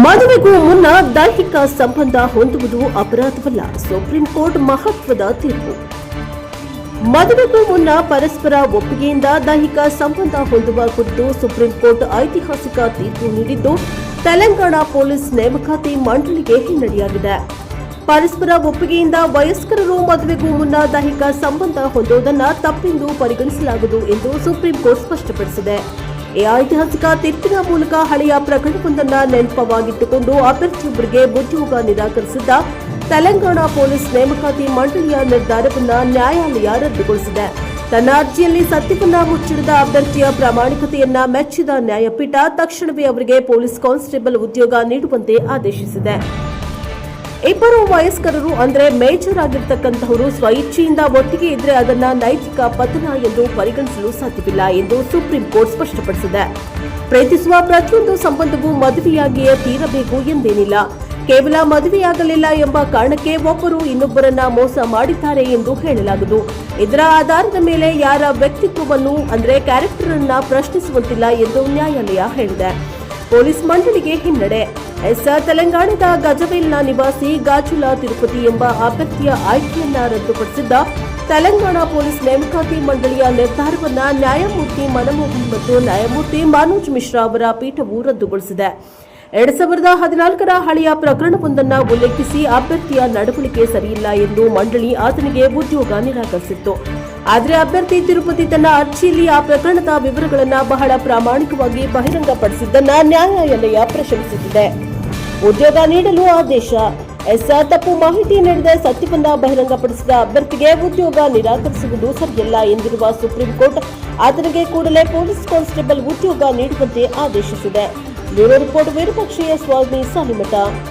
ಮದುವೆಗೂ ಮುನ್ನ ದೈಹಿಕ ಸಂಬಂಧ ಹೊಂದುವುದು ಅಪರಾಧವಲ್ಲ. ಸುಪ್ರೀಂ ಕೋರ್ಟ್ ಮಹತ್ವದ ತೀರ್ಪು. ಮದುವೆಗೂ ಮುನ್ನ ಪರಸ್ಪರ ಒಪ್ಪಿಗೆಯಿಂದ ದೈಹಿಕ ಸಂಬಂಧ ಹೊಂದುವ ಕುರಿತು ಸುಪ್ರೀಂ ಕೋರ್ಟ್ ಐತಿಹಾಸಿಕ ತೀರ್ಪು ನೀಡಿದ್ದು, ತೆಲಂಗಾಣ ಪೊಲೀಸ್ ನೇಮಕಾತಿ ಮಂಡಳಿಗೆ ಹಿನ್ನಡೆಯಾಗಿದೆ. ಪರಸ್ಪರ ಒಪ್ಪಿಗೆಯಿಂದ ವಯಸ್ಕರರು ಮದುವೆಗೂ ಮುನ್ನ ದೈಹಿಕ ಸಂಬಂಧ ಹೊಂದುವುದನ್ನು ತಪ್ಪೆಂದು ಪರಿಗಣಿಸಲಾಗುವುದು ಎಂದು ಸುಪ್ರೀಂ ಕೋರ್ಟ್ ಸ್ಪಷ್ಟಪಡಿಸಿದೆ. ಈ ಐತಿಹಾಸಿಕ ತೀರ್ಪಿನ ಮೂಲಕ ಹಳೆಯ ಪ್ರಕರಣವೊಂದನ್ನು ನೆನಪವಾಗಿಟ್ಟುಕೊಂಡು ಅಭ್ಯರ್ಥಿಯೊಬ್ಬರಿಗೆ ಉದ್ಯೋಗ ನಿರಾಕರಿಸಿದ್ದ ತೆಲಂಗಾಣ ಪೊಲೀಸ್ ನೇಮಕಾತಿ ಮಂಡಳಿಯ ನಿರ್ಧಾರವನ್ನು ನ್ಯಾಯಾಲಯ ರದ್ದುಗೊಳಿಸಿದೆ. ತನ್ನ ಅರ್ಜಿಯಲ್ಲಿ ಸತ್ಯವನ್ನ ಮುಚ್ಚಿಡದ ಅಭ್ಯರ್ಥಿಯ ಪ್ರಾಮಾಣಿಕತೆಯನ್ನ ಮೆಚ್ಚಿದ ನ್ಯಾಯಪೀಠ ತಕ್ಷಣವೇ ಅವರಿಗೆ ಪೊಲೀಸ್ ಕಾನ್ಸ್ಟೇಬಲ್ ಉದ್ಯೋಗ ನೀಡುವಂತೆ ಆದೇಶಿಸಿದೆ. ಇಬ್ಬರು ವಯಸ್ಕರರು ಅಂದರೆ ಮೇಜರ್ ಆಗಿರತಕ್ಕಂತಹವರು ಸ್ವಇಚ್ಛೆಯಿಂದ ಒಟ್ಟಿಗೆ ಇದ್ರೆ ಅದನ್ನ ನೈತಿಕ ಪತನ ಎಂದು ಪರಿಗಣಿಸಲು ಸಾಧ್ಯವಿಲ್ಲ ಎಂದು ಸುಪ್ರೀಂ ಕೋರ್ಟ್ ಸ್ಪಷ್ಟಪಡಿಸಿದೆ. ಪ್ರೀತಿಸುವ ಪ್ರತಿಯೊಂದು ಸಂಬಂಧವೂ ಮದುವೆಯಾಗಿಯೇ ತೀರಬೇಕು ಎಂದೇನಿಲ್ಲ. ಕೇವಲ ಮದುವೆಯಾಗಲಿಲ್ಲ ಎಂಬ ಕಾರಣಕ್ಕೆ ಒಬ್ಬರು ಇನ್ನೊಬ್ಬರನ್ನ ಮೋಸ ಮಾಡಿದ್ದಾರೆ ಎಂದು ಹೇಳಲಾಗದು. ಇದರ ಆಧಾರದ ಮೇಲೆ ಯಾರ ವ್ಯಕ್ತಿತ್ವವನ್ನು ಅಂದರೆ ಕ್ಯಾರೆಕ್ಟರ್ ಅನ್ನ ಪ್ರಶ್ನಿಸುವಂತಿಲ್ಲ ಎಂದು ನ್ಯಾಯಾಲಯ ಹೇಳಿದೆ. ಪೊಲೀಸ್ ಮಂಡಳಿಗೆ ಹಿನ್ನಡೆ. ತೆಲಂಗಾಣದ ಗಜವೇಲ್ನ ನಿವಾಸಿ ಗಾಜುಲಾ ತಿರುಪತಿ ಎಂಬ ಅಭ್ಯರ್ಥಿಯ ಆಯ್ಕೆಯನ್ನ ರದ್ದುಪಡಿಸಿದ್ದ ತೆಲಂಗಾಣ ಪೊಲೀಸ್ ನೇಮಕಾತಿ ಮಂಡಳಿಯ ನಿರ್ಧಾರವನ್ನ ನ್ಯಾಯಮೂರ್ತಿ ಮನಮೋಹನ್ ಮತ್ತು ನ್ಯಾಯಮೂರ್ತಿ ಮನೋಜ್ ಮಿಶ್ರಾ ಅವರ ಪೀಠವು ರದ್ದುಗೊಳಿಸಿದೆ. 2014ರ ಹಳೆಯ ಪ್ರಕರಣವೊಂದನ್ನು ಉಲ್ಲೇಖಿಸಿ ಅಭ್ಯರ್ಥಿಯ ನಡವಳಿಕೆ ಸರಿಯಿಲ್ಲ ಎಂದು ಮಂಡಳಿ ಆತನಿಗೆ ಉದ್ಯೋಗ ನಿರಾಕರಿಸಿತ್ತು. ಆದರೆ ಅಭ್ಯರ್ಥಿ ತಿರುಪತಿ ತನ್ನ ಅರ್ಜಿಯಲ್ಲಿ ಆ ಪ್ರಕರಣದ ವಿವರಗಳನ್ನು ಬಹಳ ಪ್ರಾಮಾಣಿಕವಾಗಿ ಬಹಿರಂಗಪಡಿಸಿದ್ದನ್ನ ನ್ಯಾಯಾಲಯ ಪ್ರಶಂಸಿಸಿದೆ. ಉದ್ಯೋಗ ನೀಡಲು ಆದೇಶ. ತಪ್ಪು ಮಾಹಿತಿ ನೀಡದೆ ಸತ್ಯವನ್ನ ಬಹಿರಂಗಪಡಿಸಿದ ಅಭ್ಯರ್ಥಿಗೆ ಉದ್ಯೋಗ ನಿರಾಕರಿಸುವುದು ಸರಿಯಲ್ಲ ಎಂದಿರುವ ಸುಪ್ರೀಂ ಕೋರ್ಟ್ ಆತನಿಗೆ ಕೂಡಲೇ ಪೊಲೀಸ್ ಕಾನ್ಸ್ಟೇಬಲ್ ಉದ್ಯೋಗ ನೀಡುವಂತೆ ಆದೇಶಿಸಿದೆ. ಬ್ಯೂರೋ ರಿಪೋರ್ಟ್, ವೀರಪಕ್ಷೀಯ ಸ್ವಾಮಿ ಸಾಲಿಮಠ.